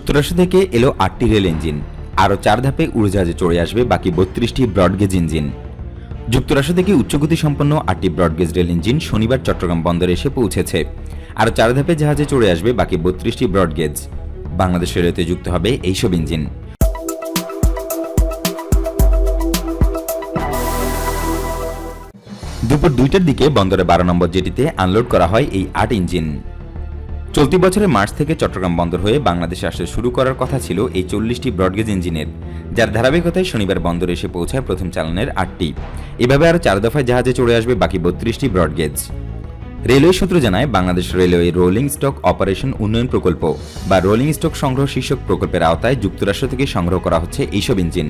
যুক্তরাষ্ট্র থেকে এলো ৮টি রেল ইঞ্জিন, আরও ৪ ধাপে উড়োজাহাজে চড়ে আসবে বাকি ৩২টি ব্রডগেজ ইঞ্জিন। যুক্তরাষ্ট্র থেকে উচ্চগতি সম্পন্ন ৮টি ব্রডগেজ রেল ইঞ্জিন শনিবার চট্টগ্রাম বন্দরে এসে পৌঁছেছে। আরও ৪ ধাপে জাহাজে চড়ে আসবে বাকি ৩২টি ব্রডগেজ। বাংলাদেশের রেলওয়েতে যুক্ত হবে এইসব ইঞ্জিন। দুপুর ২টার দিকে বন্দরে ১২ নম্বর জেটিতে আনলোড করা হয় এই ৮ ইঞ্জিন। চলতি বছরের মার্চ থেকে চট্টগ্রাম বন্দর হয়ে বাংলাদেশে আসতে শুরু করার কথা ছিল এই ৪০টি ব্রডগেজ ইঞ্জিনের, যার ধারাবাহিকতায় শনিবার বন্দরে এসে পৌঁছায় প্রথম চালানের ৮টি। এভাবে আরও ৪ দফায় জাহাজে চড়ে আসবে বাকি ৩২টি ব্রডগেজ। রেলওয়ে সূত্র জানায়, Bangladesh railway rolling stock operation উন্নয়ন প্রকল্প বা রোলিং স্টক সংগ্রহ শীর্ষক প্রকল্পের আওতায় যুক্তরাষ্ট্র থেকে সংগ্রহ করা হচ্ছে এইসব ইঞ্জিন,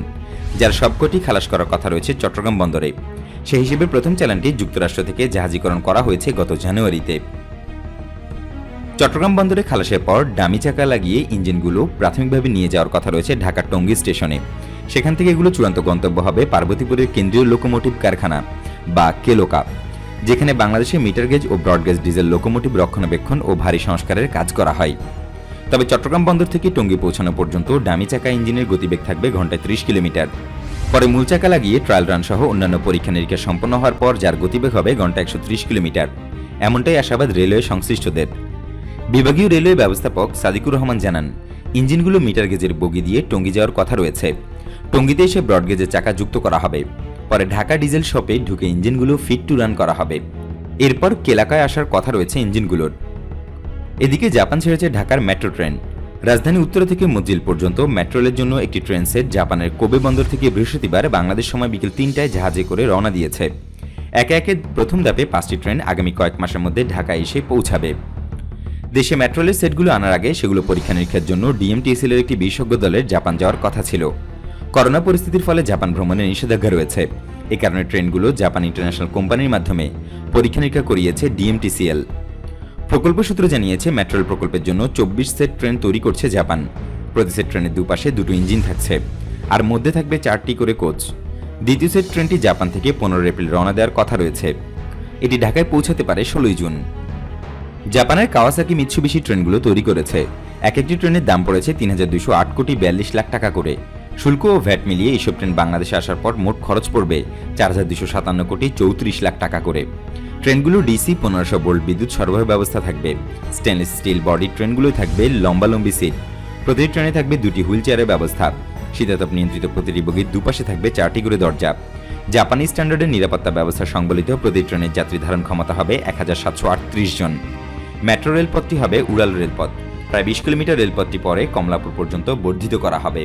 যার সবকটি খালাস করার কথা রয়েছে চট্টগ্রাম বন্দরে। সেই হিসেবে প্রথম চালানটি যুক্তরাষ্ট্র থেকে জাহাজীকরণ করা হয়েছে গত জানুয়ারিতে। চট্টগ্রাম বন্দরে খালাসের পর ডামি চাকা লাগিয়ে ইঞ্জিনগুলো প্রাথমিকভাবে নিয়ে যাওয়ার কথা রয়েছে ঢাকার টঙ্গী স্টেশনে। সেখান থেকে এগুলো চূড়ান্ত গন্তব্য হবে পার্বতীপুরের কেন্দ্রীয় লোকোমোটিভ কারখানা বা কেলোকা, যেখানে বাংলাদেশে মিটার গেজ ও ব্রডগেজ ডিজেল লোকোমোটিভ রক্ষণাবেক্ষণ ও ভারী সংস্কারের কাজ করা হয়। তবে চট্টগ্রাম বন্দর থেকে টঙ্গী পৌঁছানো পর্যন্ত ডামি চাকা ইঞ্জিনের গতিবেগ থাকবে ঘন্টায় ৩০ কিলোমিটার। পরে মূল চাকা লাগিয়ে ট্রায়াল রান সহ অন্যান্য পরীক্ষা নিরীক্ষা সম্পন্ন হওয়ার পর যার গতিবেগ হবে ঘন্টায় ১৩০ কিলোমিটার। এমনটাই আশাবাদ রেলওয়ে সংশ্লিষ্টদের। বিভাগীয় রেলওয়ে ব্যবস্থাপক সাদিকুর রহমান জানান, ইঞ্জিনগুলো মিটার গেজের বগি দিয়ে টঙ্গী যাওয়ার কথা রয়েছে। টঙ্গীতে এসে ব্রডগেজের চাকা যুক্ত করা হবে। পরে ঢাকা ডিজেল শপে ঢুকে ইঞ্জিনগুলো ফিট টু রান করা হবে। এরপর কেলাকায় আসার কথা রয়েছে ইঞ্জিনগুলোর। এদিকে জাপান ছেড়েছে ঢাকার মেট্রো ট্রেন। রাজধানী উত্তরা থেকে মজ্জিল পর্যন্ত মেট্রো রেলের জন্য একটি ট্রেন সেট জাপানের কোবে বন্দর থেকে বৃহস্পতিবার বাংলাদেশ সময় বিকেল ৩টায় জাহাজে করে রওনা দিয়েছে। একে একে প্রথম ধাপে 5টি ট্রেন আগামী কয়েক মাসের মধ্যে ঢাকায় এসে পৌঁছাবে। দেশে মেট্রো রেলের সেটগুলো আনার আগে সেগুলো পরীক্ষা নিরীক্ষার জন্য ডিএমটিএসএল এর একটি বিশেষজ্ঞ দলের জাপান যাওয়ার কথা ছিল। করোনা পরিস্থিতির ফলে জাপান ভ্রমণের নিষেধাজ্ঞা রয়েছে। এ কারণে ট্রেনগুলো জাপান ইন্টারন্যাশনাল কোম্পানির মাধ্যমে পরীক্ষা নিরীক্ষা করিয়েছে ডিএমটিসিএল। প্রকল্প সূত্র জানিয়েছে, মেট্রো রেল প্রকল্পের জন্য 24 সেট ট্রেন তৈরি করছে জাপান। প্রতি সেট ট্রেনের দুপাশে 2টো ইঞ্জিন থাকছে, আর মধ্যে থাকবে 4টি করে কোচ। দ্বিতীয় সেট ট্রেনটি জাপান থেকে 15 এপ্রিল রওনা দেওয়ার কথা রয়েছে। এটি ঢাকায় পৌঁছাতে পারে 16 জুন। জাপানের কাওয়াসাকি মিৎসুবিশি ট্রেনগুলো তৈরি করেছে। এক একটি ট্রেনের দাম পড়েছে ৩,২০৮ কোটি ৪২ লাখ টাকা করে। শুল্ক ও ভ্যাট মিলিয়ে এইসব ট্রেন বাংলাদেশে আসার পর মোট খরচ পড়বে ৪,২৫৭ কোটি ৩৪ লাখ টাকা করে। ট্রেনগুলো ডিসি 1500 ভোল্ট বিদ্যুৎ সরবরাহ ব্যবস্থা থাকবে। স্টেনলেস স্টিল বডি ট্রেনগুলোই থাকবে লম্বালম্বি সিট। প্রতিটি ট্রেনে থাকবে 2টি হুইল চেয়ারের ব্যবস্থা। শীতাতপ নিয়ন্ত্রিত প্রতিটি বগির দুপাশে থাকবে 4টি করে দরজা। জাপানি স্ট্যান্ডার্ডের নিরাপত্তা ব্যবস্থা সংবলিত প্রতি ট্রেনের যাত্রী ধারণ ক্ষমতা হবে 1738 জন। মেট্রো রেলপথটি হবে উড়াল রেলপথ। প্রায় 20 কিলোমিটার রেলপথটি পরে কমলাপুর পর্যন্ত বর্ধিত করা হবে।